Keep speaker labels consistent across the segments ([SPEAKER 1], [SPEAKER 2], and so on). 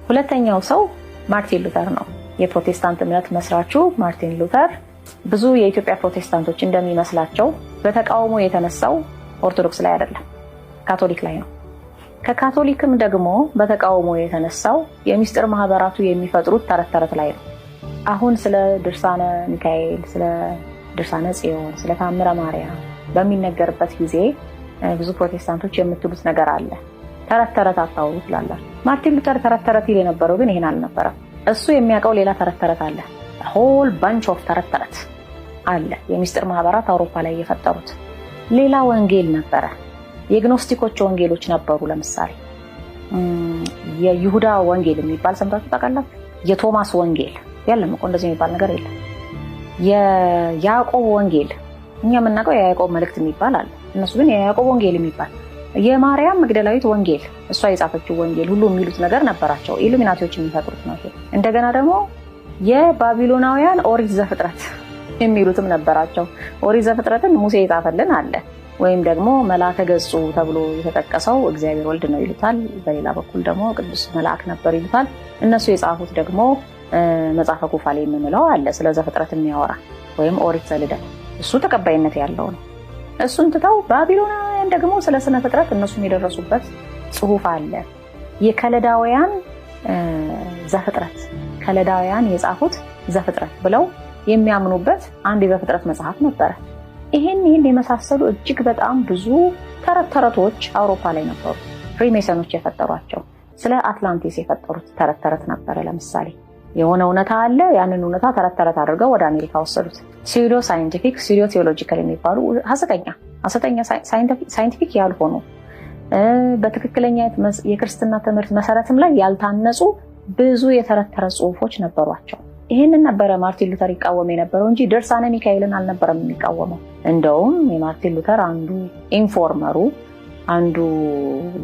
[SPEAKER 1] ሁለተኛው ሰው ማርቲን ሉተር ነው። የፕሮቴስታንት እምነት መስራቹ ማርቲን ሉተር ብዙ የኢትዮጵያ ፕሮቴስታንቶች እንደሚመስላቸው በተቃውሞ የተነሳው ኦርቶዶክስ ላይ አይደለም፣ ካቶሊክ ላይ ነው። ከካቶሊክም ደግሞ በተቃውሞ የተነሳው የሚስጥር ማህበራቱ የሚፈጥሩት ተረት ተረት ላይ ነው። አሁን ስለ ድርሳነ ሚካኤል፣ ስለ ድርሳነ ጽዮን፣ ስለ ታምረ ማርያም በሚነገርበት ጊዜ ብዙ ፕሮቴስታንቶች የምትሉት ነገር አለ። ተረት ተረት አታውሩ ትላላችሁ። ማርቲን ሉተር ተረት ተረት ይል የነበረው ግን ይሄን አልነበረም። እሱ የሚያውቀው ሌላ ተረት ተረት አለ። ሆል ባንች ኦፍ ተረት ተረት አለ። የሚስጥር ማህበራት አውሮፓ ላይ የፈጠሩት ሌላ ወንጌል ነበረ። የግኖስቲኮች ወንጌሎች ነበሩ። ለምሳሌ የይሁዳ ወንጌል የሚባል ሰምታችሁ ታውቃላችሁ? የቶማስ ወንጌል የለም እኮ እንደዚህ የሚባል ነገር የለም። የያዕቆብ ወንጌል እኛ የምናውቀው የያዕቆብ መልእክት የሚባል አለ። እነሱ ግን የያዕቆብ ወንጌል የሚባል የማርያም መግደላዊት ወንጌል እሷ የጻፈችው ወንጌል ሁሉ የሚሉት ነገር ነበራቸው። ኢሉሚናቲዎች የሚፈጥሩት ነው። እንደገና ደግሞ የባቢሎናውያን ኦሪት ዘፍጥረት የሚሉትም ነበራቸው። ኦሪት ዘፍጥረትን ሙሴ የጻፈልን አለ፣ ወይም ደግሞ መልአከ ገጹ ተብሎ የተጠቀሰው እግዚአብሔር ወልድ ነው ይሉታል። በሌላ በኩል ደግሞ ቅዱስ መልአክ ነበር ይሉታል። እነሱ የጻፉት ደግሞ መጽሐፈ ኩፋሌ የምንለው አለ፣ ስለ ዘፍጥረት የሚያወራ ወይም ኦሪት ዘልደት። እሱ ተቀባይነት ያለው ነው። እሱን ትተው ባቢሎናውያን ደግሞ ስለ ስነ ፍጥረት እነሱም የደረሱበት ጽሑፍ አለ። የከለዳውያን ዘፍጥረት፣ ከለዳውያን የጻፉት ዘፍጥረት ብለው የሚያምኑበት አንድ የዘፍጥረት መጽሐፍ ነበረ። ይህን የመሳሰሉ እጅግ በጣም ብዙ ተረት ተረቶች አውሮፓ ላይ ነበሩ። ፍሪሜሰኖች የፈጠሯቸው ስለ አትላንቲስ የፈጠሩት ተረት ተረት ነበረ። ለምሳሌ የሆነ እውነታ አለ፣ ያንን እውነታ ተረት ተረት አድርገው ወደ አሜሪካ ወሰዱት። ሲሪዮ ሳይንቲፊክ፣ ሲሪዮ ቴዎሎጂካል የሚባሉ ሐሰተኛ ሳይንቲፊክ ያልሆኑ በትክክለኛ የክርስትና ትምህርት መሰረትም ላይ ያልታነጹ ብዙ የተረት ተረት ጽሑፎች ነበሯቸው። ይህንን ነበረ ማርቲን ሉተር ይቃወም የነበረው እንጂ ድርሳነ ሚካኤልን አልነበረም የሚቃወመው። እንደውም የማርቲን ሉተር አንዱ ኢንፎርመሩ፣ አንዱ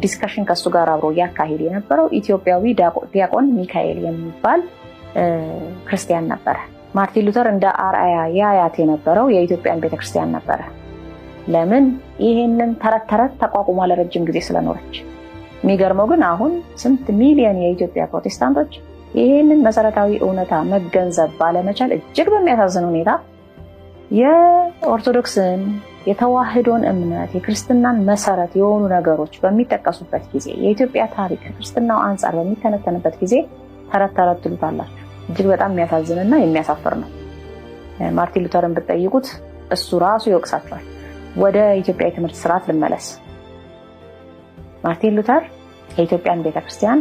[SPEAKER 1] ዲስከሽን ከሱ ጋር አብሮ እያካሄድ የነበረው ኢትዮጵያዊ ዲያቆን ሚካኤል የሚባል ክርስቲያን ነበረ። ማርቲን ሉተር እንደ አርአያ ያያት የነበረው የኢትዮጵያን ቤተክርስቲያን ነበረ። ለምን? ይሄንን ተረት ተረት ተቋቁማ ለረጅም ጊዜ ስለኖረች። የሚገርመው ግን አሁን ስንት ሚሊዮን የኢትዮጵያ ፕሮቴስታንቶች ይህንን መሰረታዊ እውነታ መገንዘብ ባለመቻል እጅግ በሚያሳዝን ሁኔታ የኦርቶዶክስን፣ የተዋህዶን እምነት፣ የክርስትናን መሰረት የሆኑ ነገሮች በሚጠቀሱበት ጊዜ፣ የኢትዮጵያ ታሪክ ከክርስትናው አንጻር በሚተነተንበት ጊዜ ተረት ተረት ትሉታላችሁ። እጅግ በጣም የሚያሳዝንና የሚያሳፍር ነው። ማርቲን ሉተርን ብትጠይቁት እሱ ራሱ ይወቅሳቸዋል። ወደ ኢትዮጵያ የትምህርት ስርዓት ልመለስ። ማርቲን ሉተር የኢትዮጵያን ቤተክርስቲያን